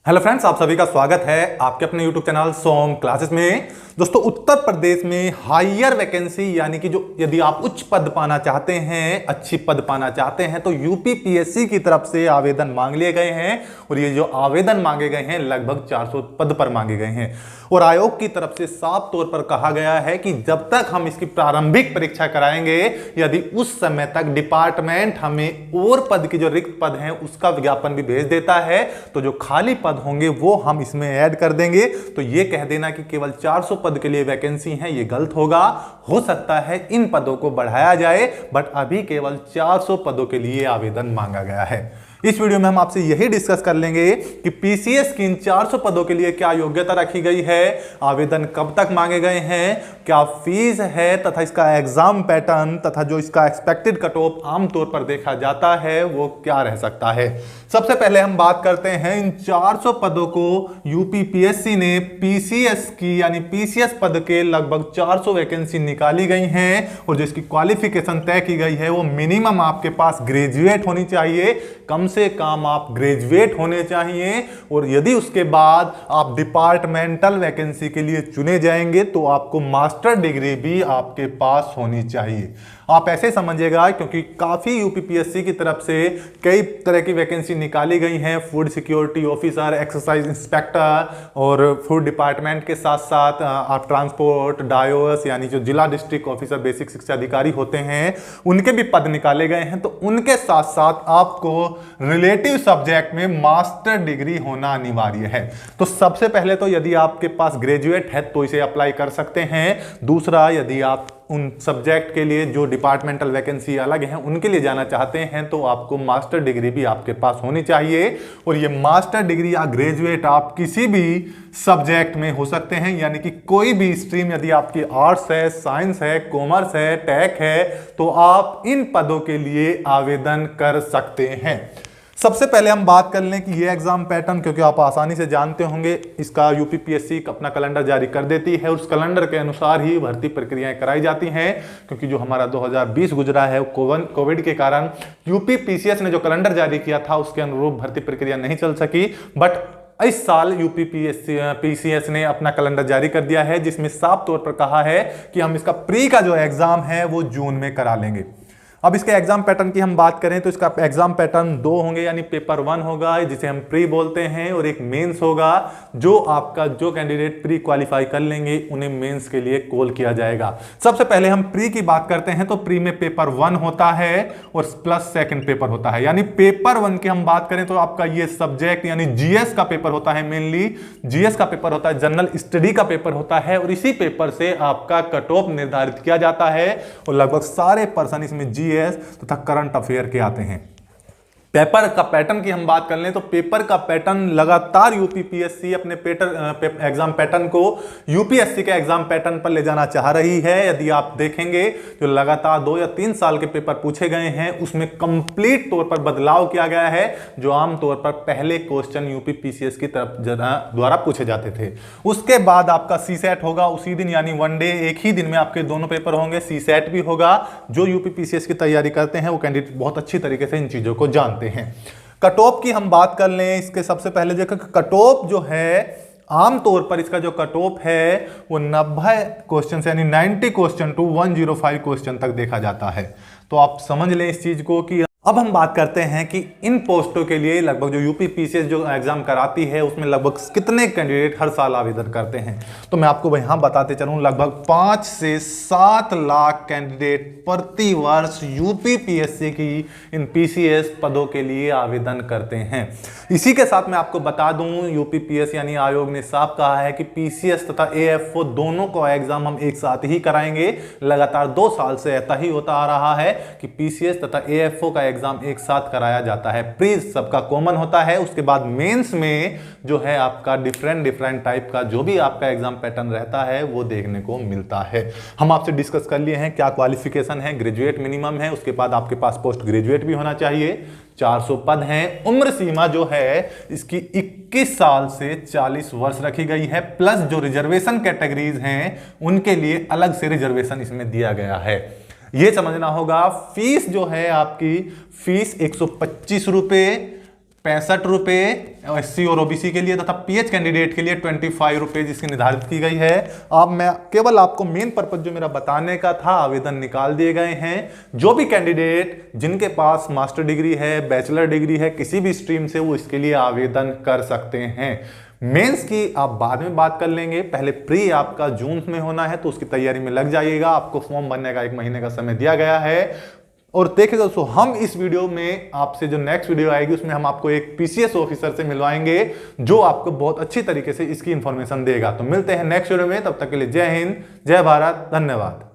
Hello friends, आप सभी का स्वागत है आपके अपने यूट्यूब चैनल सोम क्लासेस में। दोस्तों, उत्तर प्रदेश में हायर वैकेंसी यानी कि जो यदि आप उच्च पद पाना चाहते हैं, अच्छी पद पाना चाहते हैं, तो यूपीपीएससी की तरफ से आवेदन मांग लिए गए हैं। और ये जो आवेदन मांगे गए हैं लगभग 400 पद पर मांगे गए हैं। और आयोग की तरफ से साफ तौर पर कहा गया है कि जब तक हम इसकी प्रारंभिक परीक्षा कराएंगे, यदि उस समय तक डिपार्टमेंट हमें और पद की जो रिक्त पद हैं उसका विज्ञापन भी भेज देता है, तो जो खाली पद होंगे वो हम इसमें ऐड कर देंगे। तो ये कह देना कि केवल 400 पद के लिए वैकेंसी है, ये गलत होगा। हो सकता है इन पदों को बढ़ाया जाए, बट अभी केवल 400 पदों के लिए आवेदन मांगा गया है। इस वीडियो में हम आपसे यही डिस्कस कर लेंगे कि पीसीएस की इन 400 पदों के लिए क्या योग्यता रखी गई है, आवेदन कब तक मांगे गए हैं, क्या फीस है, तथा इसका एग्जाम पैटर्न तथा जो इसका एक्सपेक्टेड कट ऑफ आमतौर पर देखा जाता है वो क्या रह सकता है। सबसे पहले हम बात करते हैं इन 400 पदों को यूपीपीएससी ने पीसीएस की यानी पीसीएस पद के लगभग 400 वैकेंसी निकाली गई हैं। और जो इसकी क्वालिफिकेशन तय की गई है वो मिनिमम आपके पास ग्रेजुएट होनी चाहिए, कम से कम आप ग्रेजुएट होने चाहिए। और यदि उसके बाद आप डिपार्टमेंटल वैकेंसी के लिए चुने जाएंगे तो आपको मास्टर डिग्री भी आपके पास होनी चाहिए। आप ऐसे समझिएगा क्योंकि काफी यूपीपीएससी की तरफ से कई तरह की वैकेंसी निकाली गई हैं। Food security officer, exercise inspector और फूड डिपार्टमेंट के साथ साथ आप ट्रांसपोर्ट, डायोस यानी जो जिला डिस्ट्रिक्ट ऑफिसर, बेसिक शिक्षा अधिकारी होते हैं, उनके भी पद निकाले गए हैं। तो उनके साथ साथ आपको रिलेटिव सब्जेक्ट में मास्टर डिग्री होना अनिवार्य है। तो सबसे पहले तो यदि आपके पास ग्रेजुएट है तो इसे अप्लाई कर सकते हैं। दूसरा, यदि आप उन सब्जेक्ट के लिए जो डिपार्टमेंटल वैकेंसी अलग हैं उनके लिए जाना चाहते हैं तो आपको मास्टर डिग्री भी आपके पास होनी चाहिए। और ये मास्टर डिग्री या ग्रेजुएट आप किसी भी सब्जेक्ट में हो सकते हैं, यानी कि कोई भी स्ट्रीम, यदि आपकी आर्ट्स है, साइंस है, कॉमर्स है, टेक है, तो आप इन पदों के लिए आवेदन कर सकते हैं। सबसे पहले हम बात कर लें कि ये एग्जाम पैटर्न, क्योंकि आप आसानी से जानते होंगे, इसका यूपीपीएससी अपना कैलेंडर जारी कर देती है और उस कैलेंडर के अनुसार ही भर्ती प्रक्रियाएं कराई जाती हैं। क्योंकि जो हमारा 2020 गुजरा है कोविड के कारण यूपीपीसीएस ने जो कैलेंडर जारी किया था उसके अनुरूप भर्ती प्रक्रिया नहीं चल सकी। बट इस साल यूपीपीसीएस ने अपना कैलेंडर जारी कर दिया है, जिसमें साफ तौर पर कहा है कि हम इसका प्री का जो एग्जाम है वो जून में करा लेंगे। अब इसके एग्जाम पैटर्न की हम बात करें तो इसका एग्जाम पैटर्न 2 होंगे, यानी पेपर 1 होगा जिसे हम प्री बोलते हैं, और एक मेंस होगा। जो कैंडिडेट प्री क्वालिफाई कर लेंगे उन्हें मेंस के लिए कॉल किया जाएगा। सबसे पहले हम प्री की बात करते हैं तो प्री में पेपर 1 होता है और प्लस सेकंड पेपर होता है। यानी पेपर 1 की हम बात करें तो आपका ये सब्जेक्ट यानी जीएस का पेपर होता है, मेनली जीएस का पेपर होता है, जनरल स्टडी का पेपर होता है, और इसी पेपर से आपका कट ऑफ निर्धारित किया जाता है। और लगभग सारे पर्सन इसमें तथा करंट अफेयर के आते हैं। पेपर का पैटर्न की हम बात कर लें तो पेपर का पैटर्न लगातार यूपीपीएससी अपने एग्जाम पैटर्न को यूपीएससी के एग्जाम पैटर्न पर ले जाना चाह रही है। यदि आप देखेंगे जो लगातार 2 या 3 साल के पेपर पूछे गए हैं उसमें कंप्लीट तौर पर बदलाव किया गया है। जो आमतौर पर पहले क्वेश्चन यूपीपीसीएस की तरफ द्वारा पूछे जाते थे, उसके बाद आपका सीसेट होगा उसी दिन, यानी वन डे, एक ही दिन में आपके दोनों पेपर होंगे। सीसेट भी होगा। जो यूपीपीसीएस की तैयारी करते हैं वो कैंडिडेट बहुत अच्छी तरीके से इन चीजों को जानते हैं। कट ऑफ की हम बात कर लें, इसके सबसे पहले देखो कट ऑफ जो है, आमतौर पर इसका जो कट ऑफ है वो 90 क्वेश्चन यानी 90 क्वेश्चन टू 105 क्वेश्चन तक देखा जाता है। तो आप समझ लें इस चीज को कि अब हम बात करते हैं कि इन पोस्टों के लिए लगभग जो यूपीपीसीएस जो एग्जाम कराती है उसमें लगभग कितने कैंडिडेट हर साल आवेदन करते हैं। तो मैं आपको यहां बताते चलूं, लगभग 5 से 7 लाख कैंडिडेट प्रति वर्ष यूपीपीएससी की इन पीसीएस पदों के लिए आवेदन करते हैं। इसी के साथ मैं आपको बता दूं, यूपीपीएससी यानी आयोग ने साफ कहा है कि पीसीएस तथा एएफओ दोनों को एग्जाम हम एक साथ ही कराएंगे। लगातार 2 साल से ऐसा ही होता आ रहा है कि पीसीएस तथा एएफओ का एग्जाम एक साथ कराया जाता है। प्री सबका कॉमन होता है, उसके बाद मेंस में जो है आपका डिफरेंट टाइप का जो भी आपका एग्जाम पैटर्न रहता है वो देखने को मिलता है। हम आपसे डिस्कस कर लिए हैं क्या क्वालिफिकेशन है, ग्रेजुएट मिनिमम है, उसके बाद आपके पास पोस्ट ग्रेजुएट भी होना चाहिए। 400 पद हैं। उम्र सीमा जो है इसकी 21 साल से 40 वर्ष रखी गई है, प्लस जो रिजर्वेशन कैटेगरीज हैं उनके लिए अलग से रिजर्वेशन इसमें दिया गया है। यह समझना होगा। फीस जो है आपकी फीस 125 रुपए ₹65 SC और OBC के लिए तथा PH कैंडिडेट के लिए ₹25 जिसकी निर्धारित की गई है। अब मैं केवल आपको मेन पर्पज जो मेरा बताने का था, आवेदन निकाल दिए गए हैं। जो भी कैंडिडेट जिनके पास मास्टर डिग्री है, बैचलर डिग्री है, किसी भी स्ट्रीम से, वो इसके लिए आवेदन कर सकते हैं। मेंस की आप बाद में बात कर लेंगे, पहले प्री आपका जून में होना है, तो उसकी तैयारी में लग जाइएगा। आपको फॉर्म भरने का 1 महीने का समय दिया गया है। और देखिए दोस्तों, हम इस वीडियो में आपसे जो नेक्स्ट वीडियो आएगी उसमें हम आपको एक PCS ऑफिसर से मिलवाएंगे जो आपको बहुत अच्छी तरीके से इसकी इंफॉर्मेशन देगा। तो मिलते हैं नेक्स्ट वीडियो में, तब तक के लिए जय हिंद, जय भारत, धन्यवाद।